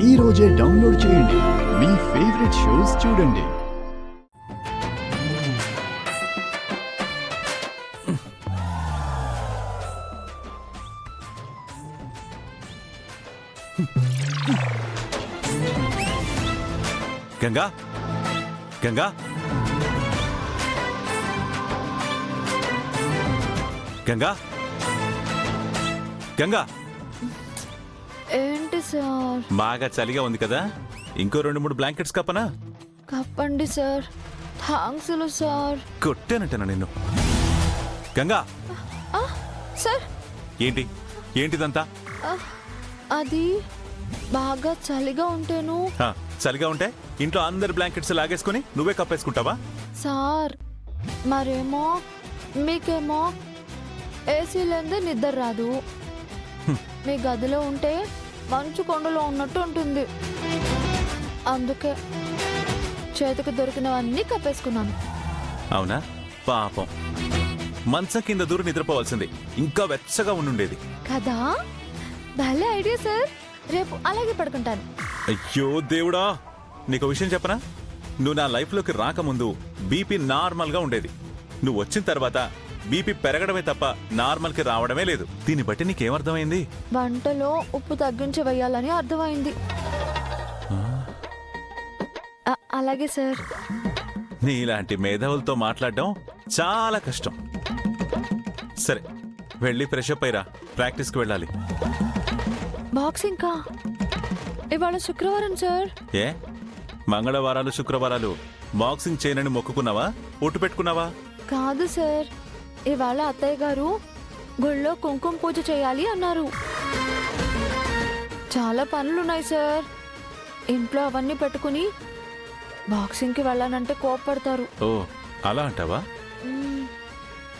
ఈ రోజే డౌన్లోడ్ చేయండి. మీ ఫేవరెట్ షోస్ చూడండి. గంగా గంగా గంగా గంగా ఏంటి సార్? బాగా చలిగా ఉంది కదా, ఇంకో 2-3 బ్లాంకెట్స్ కప్పనా? కప్పండి సార్. Thanks sir. కొట్టానంటనా నిన్ను? గంగా సార్ ఏంటి ఏంటిదంతా? అది బాగా చలిగా ఉంటేను. చలిగా ఉంటే ఇంట్లో అందరి బ్లాంకెట్స్ లాగేసుకుని నువ్వే కప్పేసుకుంటావా? సార్ మరేమో మీకేమో ఏసీ లేదే నిద్ర రాదు. మీ గదిలో ఉంటే మంచు కొండలో ఉన్నట్టు ఉంటుంది. అందుకే చేతికి దొరికినవన్నీ కప్పేసుకున్నాను. అవునా? పాపం, మంచం కింద దూరం నిద్రపోవాల్సింది, ఇంకా వెచ్చగా ఉండుండేది కదా. భలే ఐడియా సార్. రేపు అలాగే పడుకుంటాను. అయ్యో దేవుడా, నీకు విషయం చెప్పనా? నువ్వు నా లైఫ్లోకి రాకముందు బీపీ నార్మల్గా ఉండేది. నువ్వు వచ్చిన తర్వాత బీపీ పెరగడమే తప్ప నార్మల్కి రావడమే లేదు. దీన్ని బట్టి నీకేమర్థమైంది? వంటలో ఉప్పు తగ్గించి వేయాలని అర్థమైంది. అలాగే సార్. నీలాంటి మేధావులతో మాట్లాడడం చాలా కష్టం. సరే, వెళ్ళి ఫ్రెష్ అప్ అయ్యిరా, ప్రాక్టీస్కి వెళ్ళాలి. బాక్సింగ్ కా? ఇవాళ శుక్రవారం సార్. ఏ మంగళవారాలు శుక్రవారాలు బాక్సింగ్ చేయనని మొక్కుకున్నావా? ఒట్టు పెట్టుకున్నావా? కాదు సార్, ఇవాళ అత్తయ్య గారు గుళ్ళో కుంకుమ పూజ చేయాలి అన్నారు. చాలా పనులున్నాయి సార్. ఇంట్లో అవన్నీ పెట్టుకుని బాక్సింగ్కి వెళ్ళానంటే కోప్పడతారు. ఓ అలా అంటావా?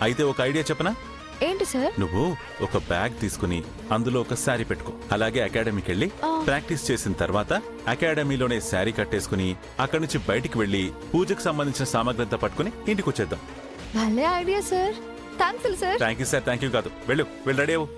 అయితే ఒక ఐడియా చెప్పనా? ఏంటి సార్? నువ్వు ఒక బ్యాగ్ తీసుకుని అందులో ఒక శారీ పెట్టుకో. అలాగే అకాడమీకి వెళ్ళి ప్రాక్టీస్ చేసిన తర్వాత అకాడమీలోనే శారీ కట్టేసుకుని అక్కడి నుంచి బయటికి వెళ్ళి పూజకు సంబంధించిన సామాగ్రి అంతా పట్టుకుని ఇంటికి వచ్చేద్దాం. భలే idea sir. Thanks sir. Thank you sir. Thank you కాదు, వెళ్ళు రెడీ అవ్వు.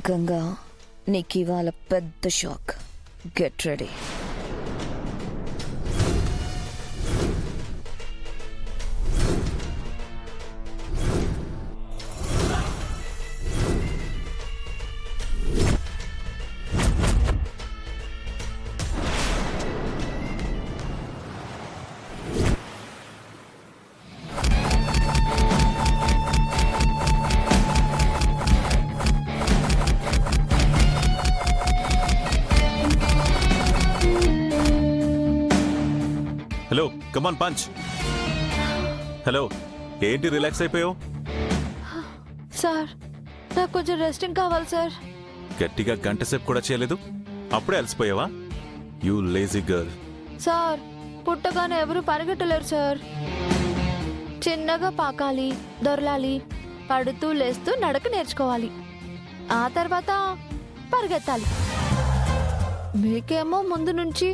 గంగా, నీకు ఇవాళ పెద్ద షాక్. Get ready. హలో, కమాన్ పంచ్. హలో, ఏంటి రిలాక్స్ అయిపోయావు? సార్ నాకు కొంచెం రెస్టింగ్ కావాలి సార్. గట్టిగా గంట సేపు కూడా చేయలేదు, అప్పుడే అలసిపోయావా? You lazy girl. సార్ పుట్టగానే ఎవరు పరిగెట్టలేరు సార్. చిన్నగా పాకాలి, దొరలాలి, పడుతూ లేస్తూ నడక నేర్చుకోవాలి, ఆ తర్వాత పరిగెత్తాలి. మీకేమో ముందు నుంచి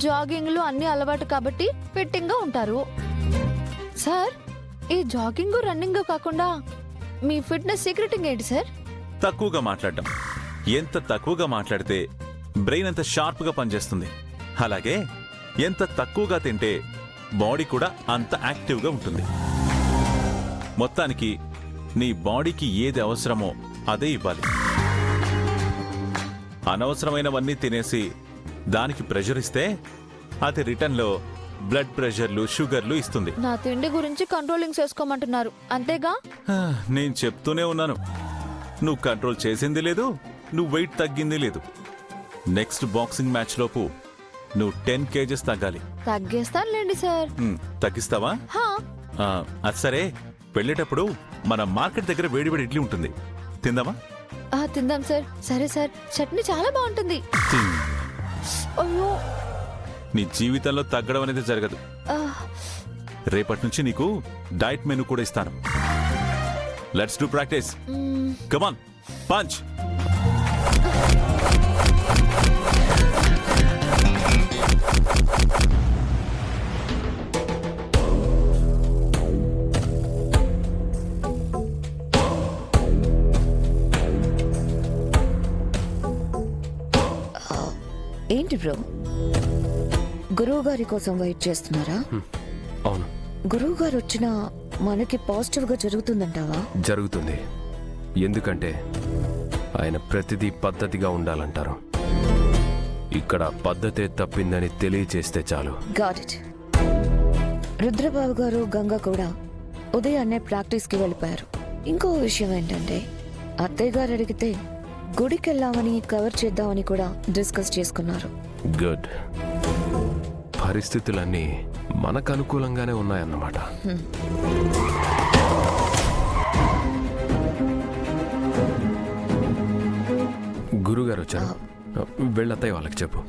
జాగింగ్లు అన్ని అలవాటు కాబట్టి ఫిట్టింగ్ గా ఉంటారు. సార్ ఈ జాగింగ్ రన్నింగ్ కాకుండా మీ ఫిట్నెస్ సీక్రెటింగ్ ఏంటి సార్? తక్కువగా మాట్లాడటం. ఎంత తక్కువగా మాట్లాడితే బ్రెయిన్ అంత షార్ప్ గా పనిచేస్తుంది. అలాగే ఎంత తక్కువగా తింటే బాడీ కూడా అంత యాక్టివ్ గా ఉంటుంది. మొత్తానికి నీ బాడీకి ఏది అవసరమో అదే ఇవ్వాలి. అనవసరమైనవన్నీ తినేసి దానికి ప్రెషర్ ఇస్తే అది రిటర్న్లో బ్లడ్ ప్రెషర్లు, షుగర్లు ఇస్తుంది. నా తిండి గురించి కంట్రోలింగ్ చేసుకోమంటున్నారు అంతేగా? నేను చెప్తూనే ఉన్నాను, నువ్వు కంట్రోల్ చేసింది లేదు, నువ్వు వెయిట్ తగ్గింది లేదు. నెక్స్ట్ బాక్సింగ్ మ్యాచ్ లోపు నువ్వు 10 kgs తగ్గాలి. తగ్గేస్తానులేండి సార్. తగ్గిస్తావా? అది సరే, వెళ్ళేటప్పుడు మన మార్కెట్ దగ్గర వేడివేడి ఇడ్లీ ఉంటుంది, తిందామా? తిందాం సార్. సరే సార్, చట్నీ చాలా బాగుంటుంది. అయ్యో, నీ జీవితంలో తగ్గడం అనేది జరగదు. రేపటి నుంచి నీకు డైట్ మెనూ కూడా ఇస్తాను. Let's do practice. Come on, punch. ఏంటి బ్రో, గురువు గారి కోసం వెయిట్ చేస్తున్నారా? అవును, గురువు గారు వచ్చినా మనకి పాజిటివ్ గా జరుగుతుందంటావా? జరుగుతుంది. ఎందుకంటే ఆయన ప్రతిదీ పద్ధతిగా ఉండాలంటారు. ఇక్కడ పద్ధతే తప్పిందని తెలియచేస్తే చాలు. Got it. రుద్రబాబు గారు, గంగ కూడా ఉదయాన్నే ప్రాక్టీస్ కి వెళ్ళిపోయారు. ఇంకో విషయం ఏంటంటే, అత్తయ్య గారు అడిగితే గుడికి వెళ్ళామని కవర్ చేద్దామని కూడా డిస్కస్ చేసుకున్నారు. గుడ్. పరిస్థితులన్నీ మనకు అనుకూలంగానే ఉన్నాయన్నమాట. గురుగారు వచ్చారు, వెళ్ళత్తయ్య వాళ్ళకి చెప్పు.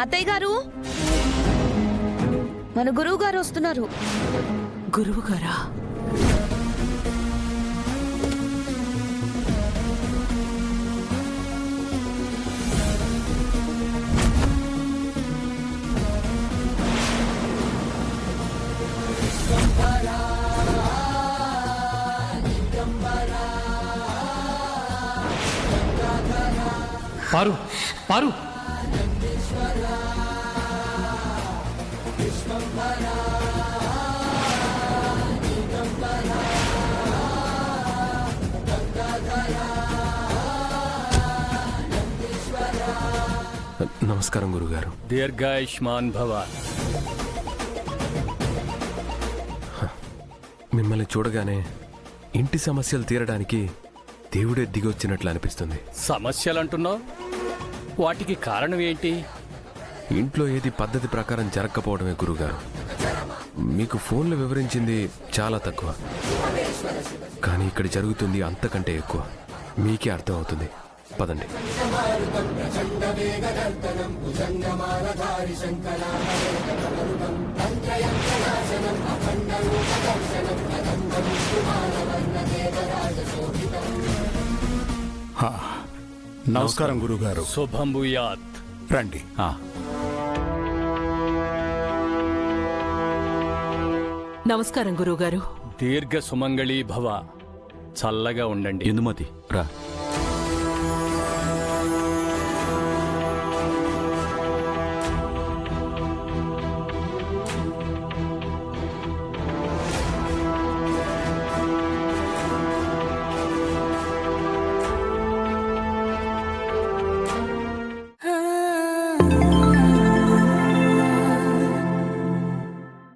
అత్తయ్య గారు, మన గురువు గారు వస్తున్నారు. గురువు గారా? పారు, పారు. నమస్కారం గురుగారు. దీర్ఘాయుష్మాన్ భవ. మిమ్మల్ని చూడగానే ఇంటి సమస్యలు తీరడానికి దేవుడే దిగొచ్చినట్లు అనిపిస్తుంది. సమస్యలంటున్నావు, వాటికి కారణం ఏంటి? ఇంట్లో ఏది పద్ధతి ప్రకారం జరగకపోవడమే గురుగారు. మీకు ఫోన్లో వివరించింది చాలా తక్కువ, కానీ ఇక్కడ జరుగుతుంది అంతకంటే ఎక్కువ. మీకే అర్థం అవుతుంది. పదండి. నమస్కారం గురుగారు. శుభం భూయాత్. రండి. నమస్కారం గురువుగారు. దీర్ఘ సుమంగళీ భవ. చల్లగా ఉండండి. ఇందుమతి రా.